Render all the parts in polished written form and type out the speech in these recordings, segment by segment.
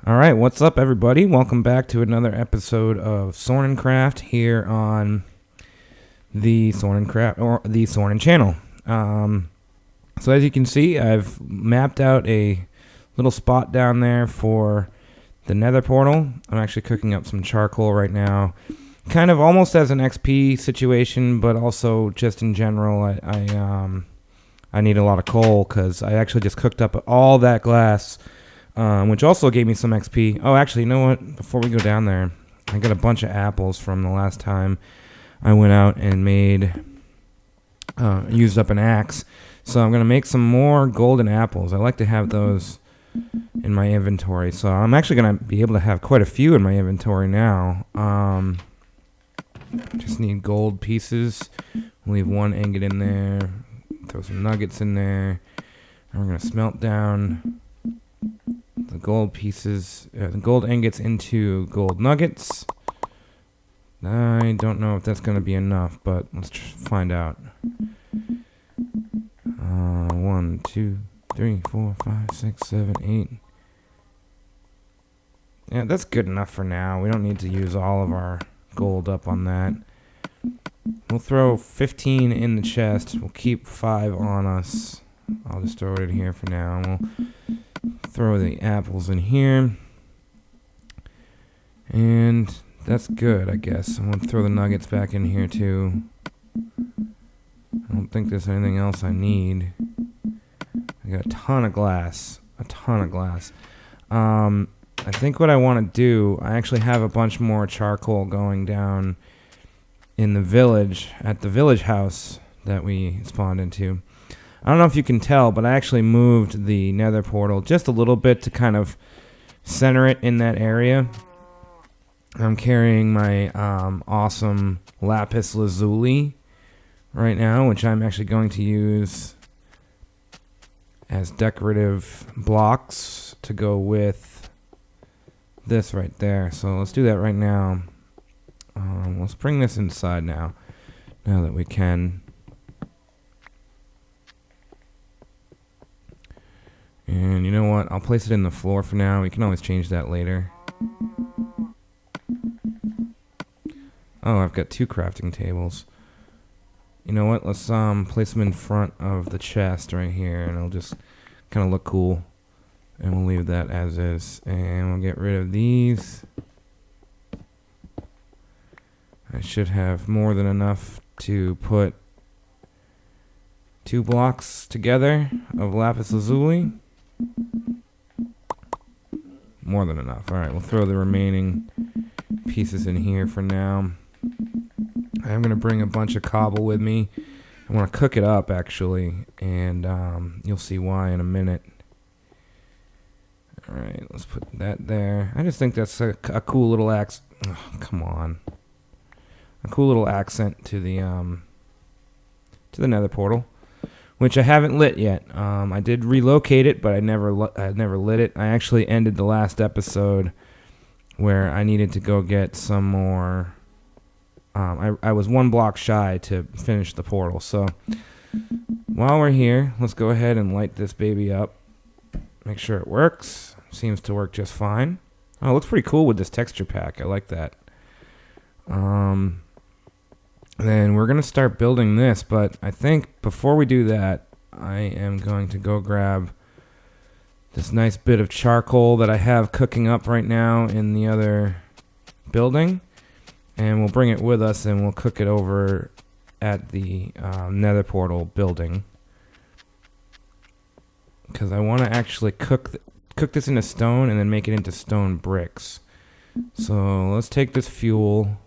Alright, what's up everybody? Welcome back to another episode of SorninCraft here on the SorninCraft or the Sornin channel. So as you can see, I've mapped out a little spot down there for the Nether portal. I'm actually cooking up some charcoal right now. Kind of almost as an XP situation, but also just in general, I need a lot of coal because I actually just cooked up all that glass, which also gave me some XP. Oh, actually, you know what? Before we go down there, I got a bunch of apples from the last time I went out and used up an axe. So I'm going to make some more golden apples. I like to have those in my inventory. So I'm actually going to be able to have quite a few in my inventory now. Just need gold pieces. Leave one ingot in there. Throw some nuggets in there. And we're going to smelt down the gold pieces, the gold ingots into gold nuggets. I don't know if that's going to be enough, but let's find out. 1, 2, 3, 4, 5, 6, 7, 8. Yeah, that's good enough for now. We don't need to use all of our gold up on that. We'll throw 15 in the chest. We'll keep 5 on us. I'll just throw it in here for now. We'll throw the apples in here. And that's good, I guess. I'm going to throw the nuggets back in here too. I don't think there's anything else I need. I got a ton of glass. A ton of glass. I think what I want to do, I actually have a bunch more charcoal going down in the village, at the village house that we spawned into. I don't know if you can tell, but I actually moved the Nether portal just a little bit to kind of center it in that area. I'm carrying my awesome lapis lazuli right now, which I'm actually going to use as decorative blocks to go with this right there. So let's do that right now. Let's bring this inside now that we can. And you know what? I'll place it in the floor for now. We can always change that later. Oh, I've got 2 crafting tables. You know what? Let's place them in front of the chest right here, and it'll just kind of look cool. And we'll leave that as is. And we'll get rid of these. I should have more than enough to put 2 blocks together of lapis lazuli. More than enough. Alright, we'll throw the remaining pieces in here for now. I'm going to bring a bunch of cobble with me. I want to cook it up, actually, and you'll see why in a minute. Alright, let's put that there. I just think that's a cool little come on. A cool little accent to the Nether portal, which I haven't lit yet. I did relocate it, but I never lit it. I actually ended the last episode where I needed to go get some more. I was 1 block shy to finish the portal. So while we're here, let's go ahead and light this baby up. Make sure it works. Seems to work just fine. Oh, it looks pretty cool with this texture pack. I like that. Then we're going to start building this, but I think before we do that, I am going to go grab this nice bit of charcoal that I have cooking up right now in the other building, and we'll bring it with us and we'll cook it over at the Nether portal building, because I want to actually cook this into stone and then make it into stone bricks. So let's take this fuel.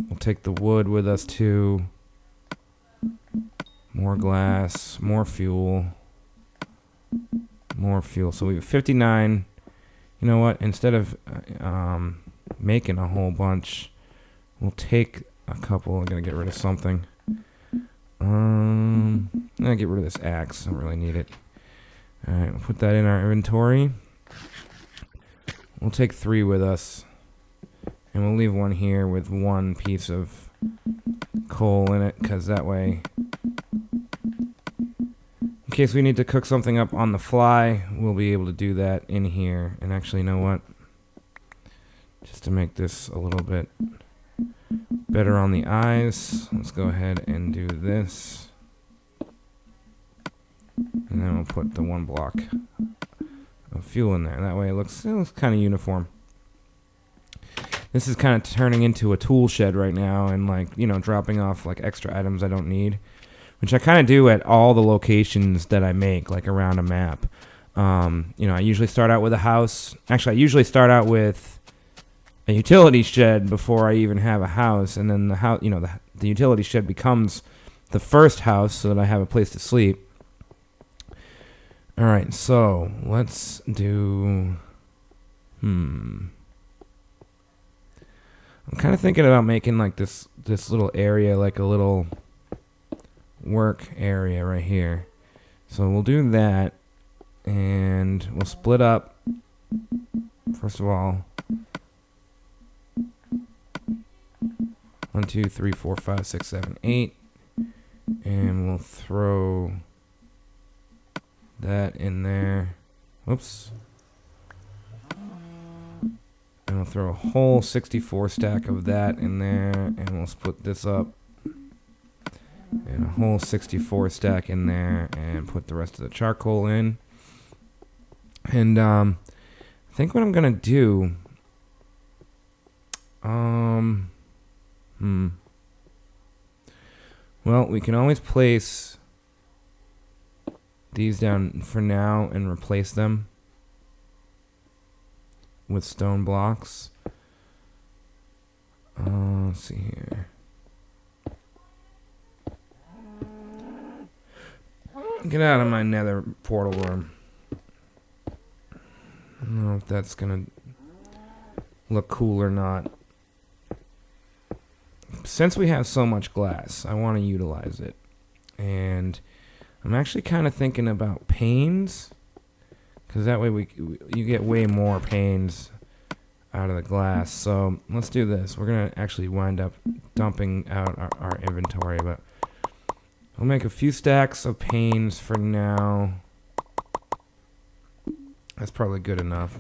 We'll take the wood with us too. More glass, more fuel. More fuel. So we have 59. You know what? Instead of making a whole bunch, we'll take a couple. I'm going to get rid of something. I'll get rid of this axe. I don't really need it. Alright, we'll put that in our inventory. We'll take 3 with us. And we'll leave 1 here with 1 piece of coal in it, because that way case we need to cook something up on the fly, we'll be able to do that in here. And actually, you know what? Just to make this a little bit better on the eyes, let's go ahead and do this. And then we'll put the 1 block of fuel in there. That way it looks kind of uniform. This is kind of turning into a tool shed right now, and like, you know, dropping off like extra items I don't need, which I kind of do at all the locations that I make, like around a map. You know, I usually start out with a house. Actually, I usually start out with a utility shed before I even have a house, and then the house, you know, the utility shed becomes the first house so that I have a place to sleep. All right, so let's do. I'm kind of thinking about making like this little area, like a little work area right here. So we'll do that, and we'll split up. First of all, 1, 2, 3, 4, 5, 6, 7, 8, and we'll throw that in there. Whoops. And we'll throw a whole 64 stack of that in there, and we'll split this up. And a whole 64 stack in there, and put the rest of the charcoal in. And I think what I'm gonna do, well, we can always place these down for now and replace them with stone blocks. Let's see here. Get out of my nether portal room. I don't know if that's gonna look cool or not. Since we have so much glass, I want to utilize it. And I'm actually kind of thinking about panes, because that way you get way more panes out of the glass. So let's do this. We're going to actually wind up dumping out our inventory, but I'll make a few stacks of panes for now. That's probably good enough.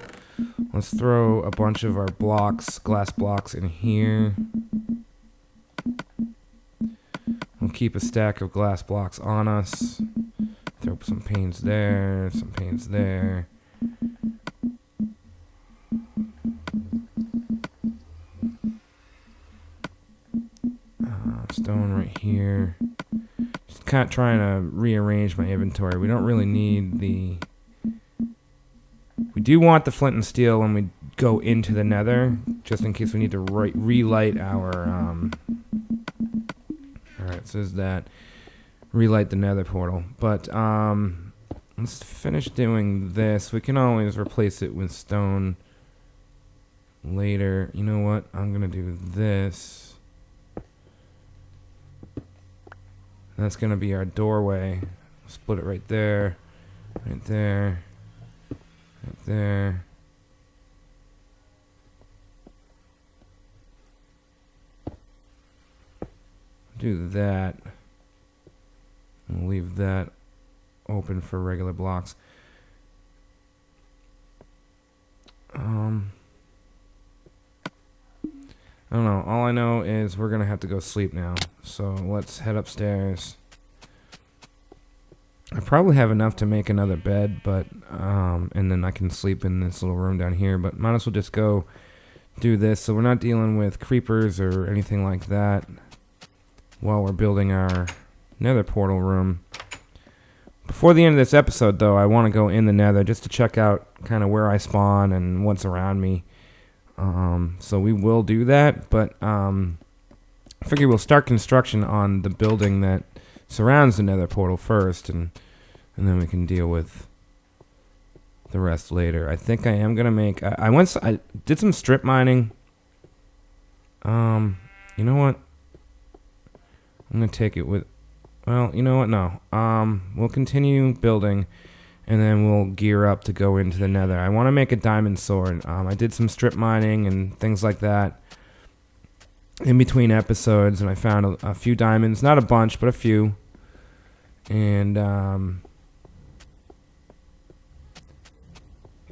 Let's throw a bunch of our blocks, glass blocks, in here. We'll keep a stack of glass blocks on us. Throw some panes there, some panes there. Stone right here. Just kind of trying to rearrange my inventory. We don't really need the... We do want the flint and steel when we go into the nether, just in case we need to relight our... Alright, so is that relight the nether portal. But let's finish doing this. We can always replace it with stone later. You know what? I'm going to do this. That's going to be our doorway. Split it right there. Right there. Right there. Do that. And leave that open for regular blocks. I don't know. All I know is we're gonna have to go sleep now. So let's head upstairs. I probably have enough to make another bed, but and then I can sleep in this little room down here. But might as well just go do this, so we're not dealing with creepers or anything like that while we're building our nether portal room. Before the end of this episode, though, I want to go in the nether just to check out kind of where I spawn and what's around me. So we will do that, but I figure we'll start construction on the building that surrounds the nether portal first, and then we can deal with the rest later. I think I am gonna make. I did some strip mining. You know what? I'm gonna take it with. Well, you know what? No. We'll continue building, and then we'll gear up to go into the nether. I want to make a diamond sword. I did some strip mining and things like that in between episodes, and I found a few diamonds. Not a bunch, but a few. And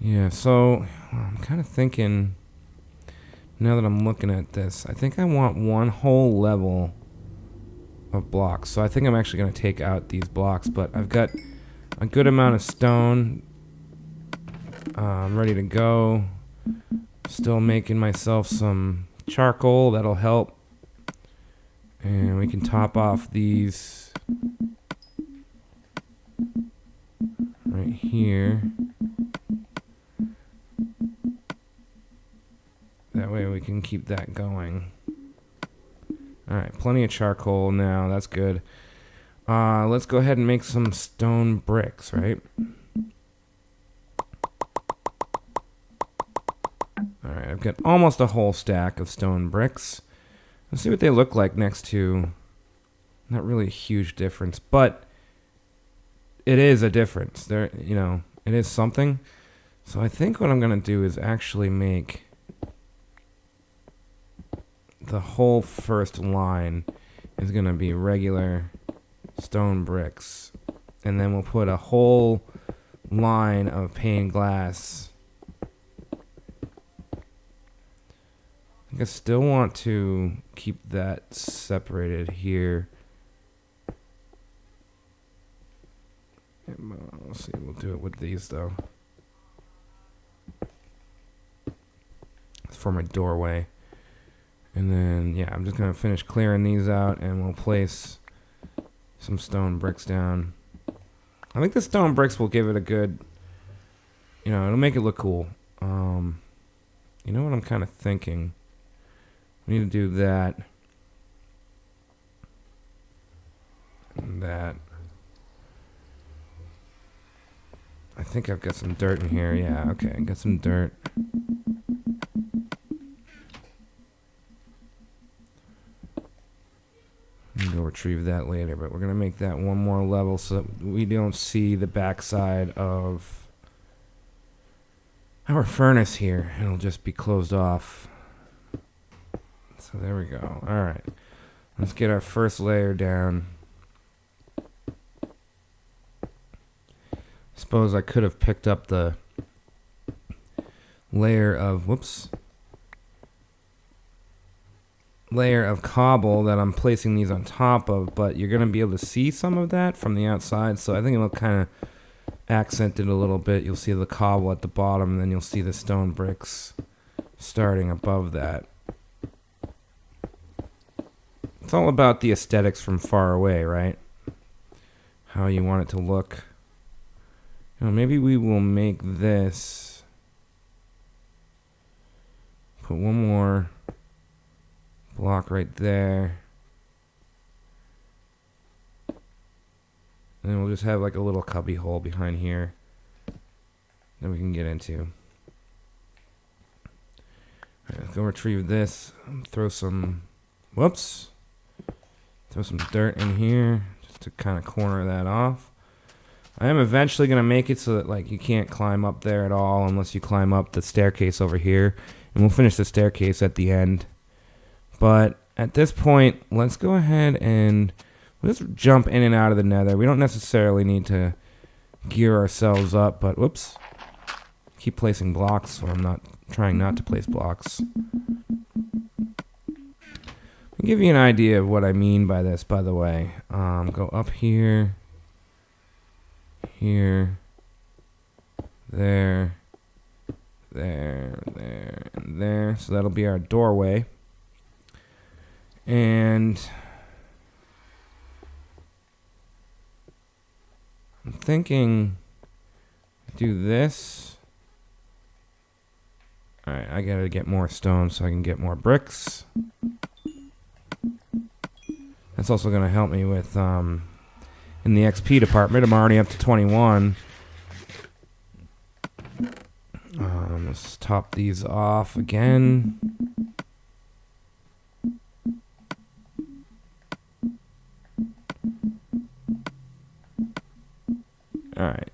Yeah, so I'm kind of thinking, now that I'm looking at this, I think I want one whole level of blocks. So I think I'm actually going to take out these blocks, but I've got a good amount of stone. I'm ready to go. Still making myself some charcoal. That'll help. And we can top off these right here. That way we can keep that going. Alright, plenty of charcoal now. That's good. Let's go ahead and make some stone bricks, right? Alright, I've got almost a whole stack of stone bricks. Let's see what they look like next to... Not really a huge difference, but it is a difference. There, you know, it is something. So I think what I'm going to do is actually make the whole first line is going to be regular stone bricks. And then we'll put a whole line of pane glass. I still want to keep that separated here. Let's see, we'll do it with these though. It's for my doorway. And then, yeah, I'm just going to finish clearing these out and we'll place some stone bricks down. I think the stone bricks will give it a good, you know, it'll make it look cool. You know what I'm kind of thinking? We need to do that. And that. I think I've got some dirt in here. Yeah, okay, I got some dirt. Go retrieve that later, but we're gonna make that one more level so that we don't see the backside of our furnace here. It'll just be closed off. So there we go. Alright. Let's get our first layer down. Suppose I could have picked up the layer of layer of cobble that I'm placing these on top of, but you're going to be able to see some of that from the outside, so I think it'll kind of accent it a little bit. You'll see the cobble at the bottom, and then you'll see the stone bricks starting above that. It's all about the aesthetics from far away, right? How you want it to look. You know, maybe we will make this. Put one more block right there. And then we'll just have like a little cubby hole behind here that we can get into. Alright, let's go retrieve this. Throw some throw some dirt in here just to kind of corner that off. I am eventually going to make it so that like you can't climb up there at all unless you climb up the staircase over here. And we'll finish the staircase at the end. But at this point, let's go ahead and let's jump in and out of the nether. We don't necessarily need to gear ourselves up, but whoops. Keep placing blocks, so I'm not trying not to place blocks. I'll give you an idea of what I mean by this, by the way. Go up here. Here, there, and there. So that'll be our doorway. And I'm thinking do this. Alright, I gotta get more stone so I can get more bricks. That's also gonna help me with in the XP department. I'm already up to 21. Let's top these off again. Alright.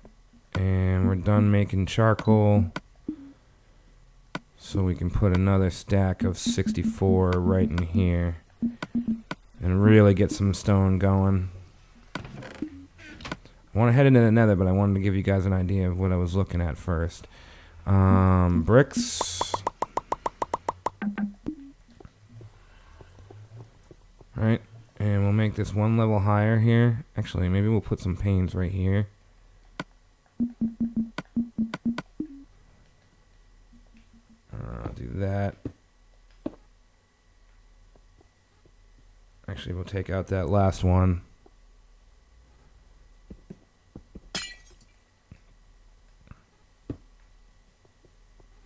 And we're done making charcoal. So we can put another stack of 64 right in here. And really get some stone going. I want to head into the nether, but I wanted to give you guys an idea of what I was looking at first. Bricks. Right, and we'll make this one level higher here. Actually, maybe we'll put some panes right here. Do that. Actually, we'll take out that last one.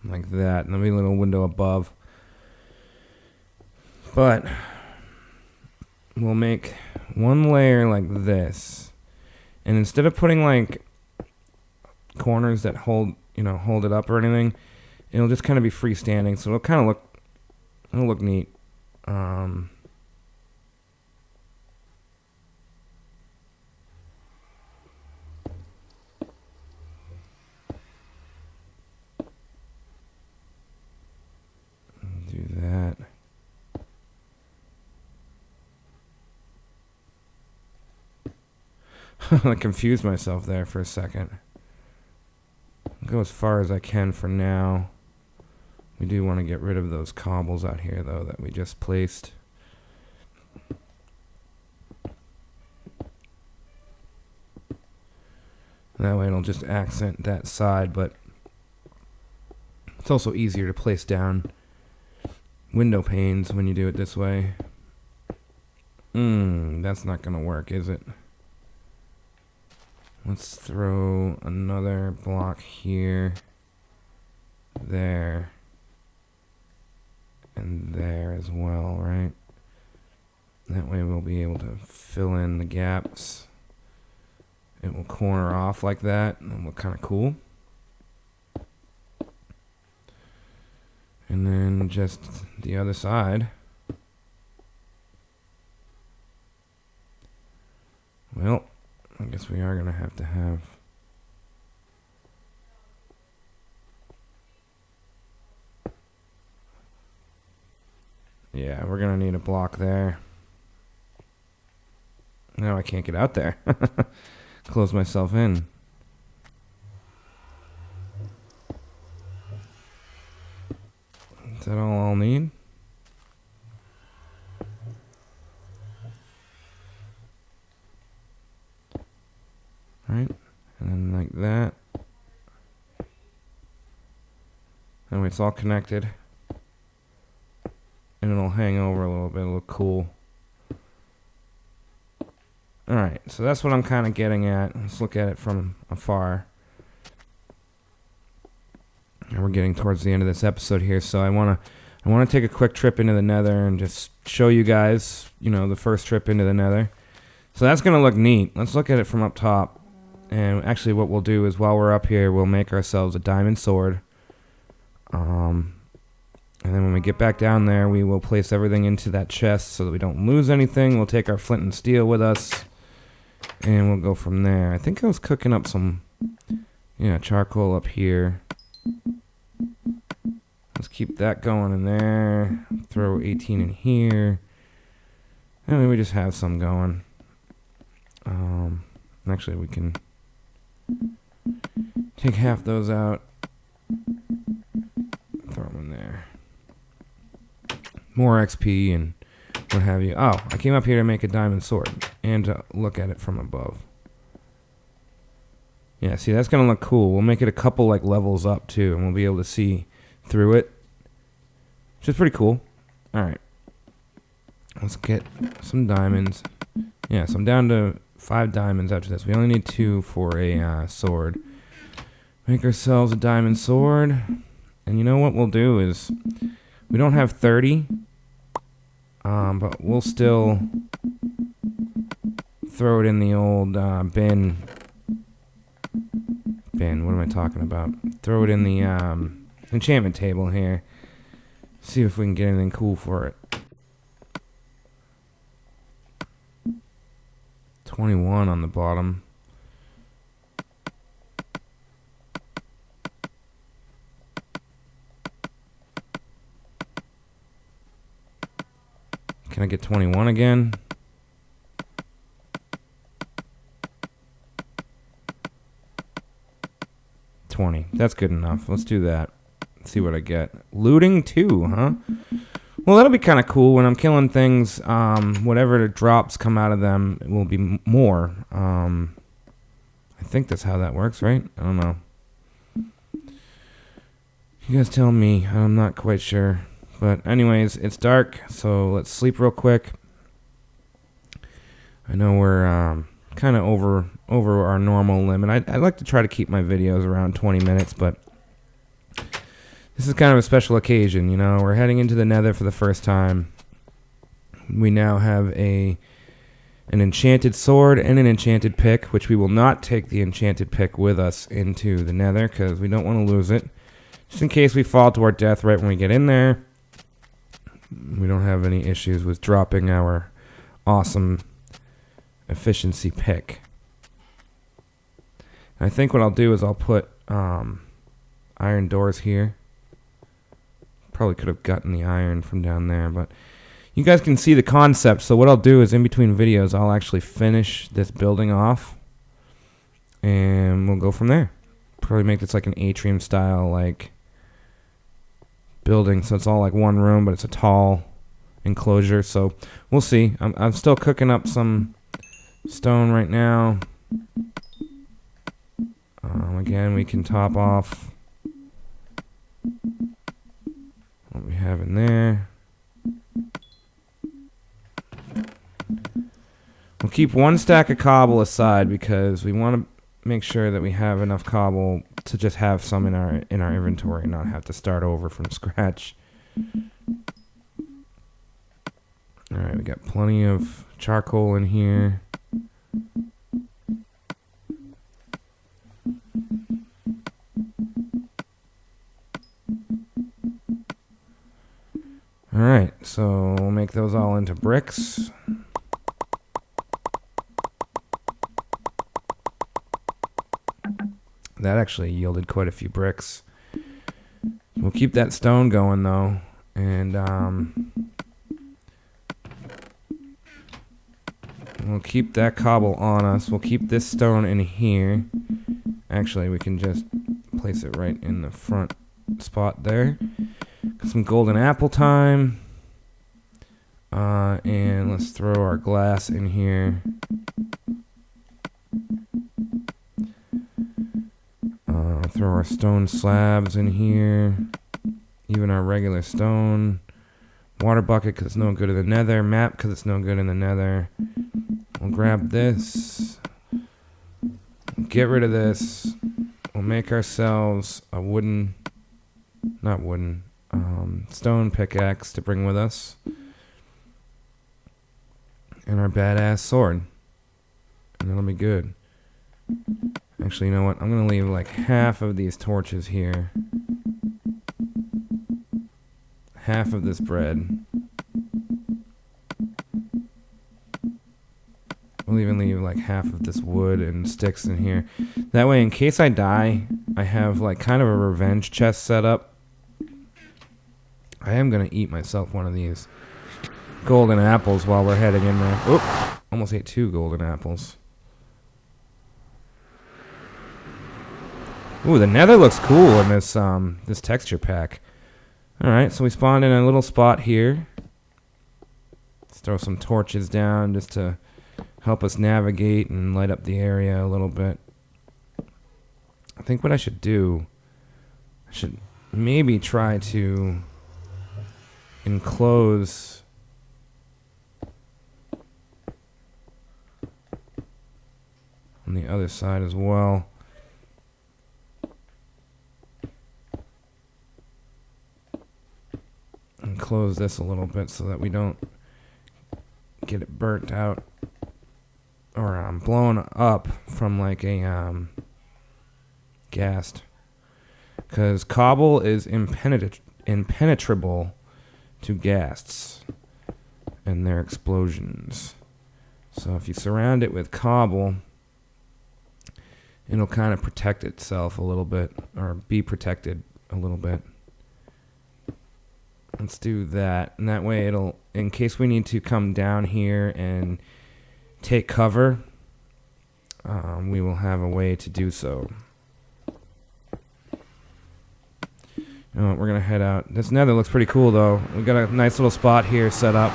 Like that, and there'll be a little window above. But we'll make one layer like this, and instead of putting like corners that hold it up or anything, it'll just kind of be freestanding. So it'll look neat. Do that. I confused myself there for a second. I'll go as far as I can for now. We do want to get rid of those cobbles out here, though, that we just placed. That way it'll just accent that side, but it's also easier to place down window panes when you do it this way. That's not going to work, is it? Let's throw another block here, there, and there as well, right? That way we'll be able to fill in the gaps. It will corner off like that and look kind of cool. And then just the other side. Well, I guess we are going to have... Yeah, we're going to need a block there. No, I can't get out there. Close myself in. Is that all I'll need? Right, and then like that. Anyway, it's all connected. And it'll hang over a little bit, it'll look cool. Alright, so that's what I'm kind of getting at. Let's look at it from afar. And we're getting towards the end of this episode here, so I want to take a quick trip into the Nether and just show you guys, the first trip into the Nether. So that's going to look neat. Let's look at it from up top. And actually what we'll do is while we're up here, we'll make ourselves a diamond sword. And then when we get back down there, we will place everything into that chest so that we don't lose anything. We'll take our flint and steel with us. And we'll go from there. I think I was cooking up some charcoal up here. Let's keep that going in there. Throw 18 in here. And then we just have some going. Actually, we can take half those out. Throw them in there. More XP and what have you. Oh, I came up here to make a diamond sword and to look at it from above. Yeah, see, that's going to look cool. We'll make it a couple like levels up too, and we'll be able to see through it, which is pretty cool. All right. Let's get some diamonds. Yeah, so I'm down to 5 diamonds after this. We only need 2 for a sword. Make ourselves a diamond sword. And you know what we'll do is, we don't have 30, but we'll still throw it in the old bin. What am I talking about? Throw it in the enchantment table here. See if we can get anything cool for it. 21 on the bottom. Can I get 21 again? 20. That's good enough. Let's do that. See what I get. Looting 2, huh? Well, that'll be kind of cool. When I'm killing things, whatever the drops come out of them will be more. I think that's how that works, right? I don't know. You guys tell me. I'm not quite sure. But anyways, it's dark, so let's sleep real quick. I know we're kind of over our normal limit. I like to try to keep my videos around 20 minutes, but this is kind of a special occasion, you know. We're heading into the Nether for the first time. We now have an enchanted sword and an enchanted pick, which we will not take the enchanted pick with us into the Nether because we don't want to lose it. Just in case we fall to our death right when we get in there, we don't have any issues with dropping our awesome efficiency pick. I think what I'll do is I'll put iron doors here. Probably could have gotten the iron from down there, but you guys can see the concept. So what I'll do is in between videos, I'll actually finish this building off, and we'll go from there. Probably make this like an atrium style like building, so it's all like one room, but it's a tall enclosure. So we'll see. I'm still cooking up some stone right now. Again, we can top off what we have in there. We'll keep one stack of cobble aside because we want to make sure that we have enough cobble to just have some in our inventory and not have to start over from scratch. Alright, we got plenty of charcoal in here. Alright, so we'll make those all into bricks. That actually yielded quite a few bricks. We'll keep that stone going though, and we'll keep that cobble on us. We'll keep this stone in here. Actually, we can just place it right in the front spot there. Got some golden apple time. And let's throw our glass in here. Throw our stone slabs in here. Even our regular stone. Water bucket because it's no good in the Nether. Map because it's no good in the Nether. We'll grab this. Get rid of this. We'll make ourselves a stone pickaxe to bring with us. And our badass sword. And that'll be good. Actually, you know what? I'm going to leave like half of these torches here. Half of this bread. We'll even leave like half of this wood and sticks in here. That way, in case I die, I have like kind of a revenge chest set up. I am going to eat myself one of these golden apples while we're heading in there. Oop! Almost ate 2 golden apples. Ooh, the Nether looks cool in this this texture pack. Alright, so we spawned in a little spot here. Let's throw some torches down just to help us navigate and light up the area a little bit. I think what I should do, I should maybe try to enclose on the other side as well. And close this a little bit so that we don't get it burnt out or blown up from like a ghast, because cobble is impenetrable to ghasts and their explosions. So if you surround it with cobble, it'll kind of protect itself a little bit, or be protected a little bit. Let's do that, and that way it'll, in case we need to come down here and take cover, we will have a way to do so. Oh, we're gonna head out. This nether looks pretty cool, though. We got a nice little spot here set up.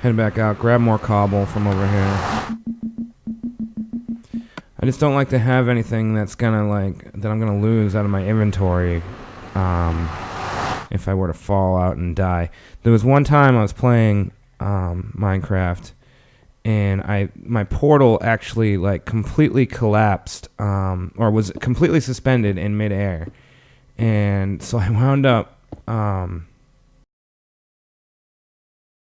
Head back out, grab more cobble from over here. I just don't like to have anything that's gonna that I'm gonna lose out of my inventory if I were to fall out and die. There was one time I was playing Minecraft, and my portal actually completely collapsed, or was completely suspended in midair, and so I wound up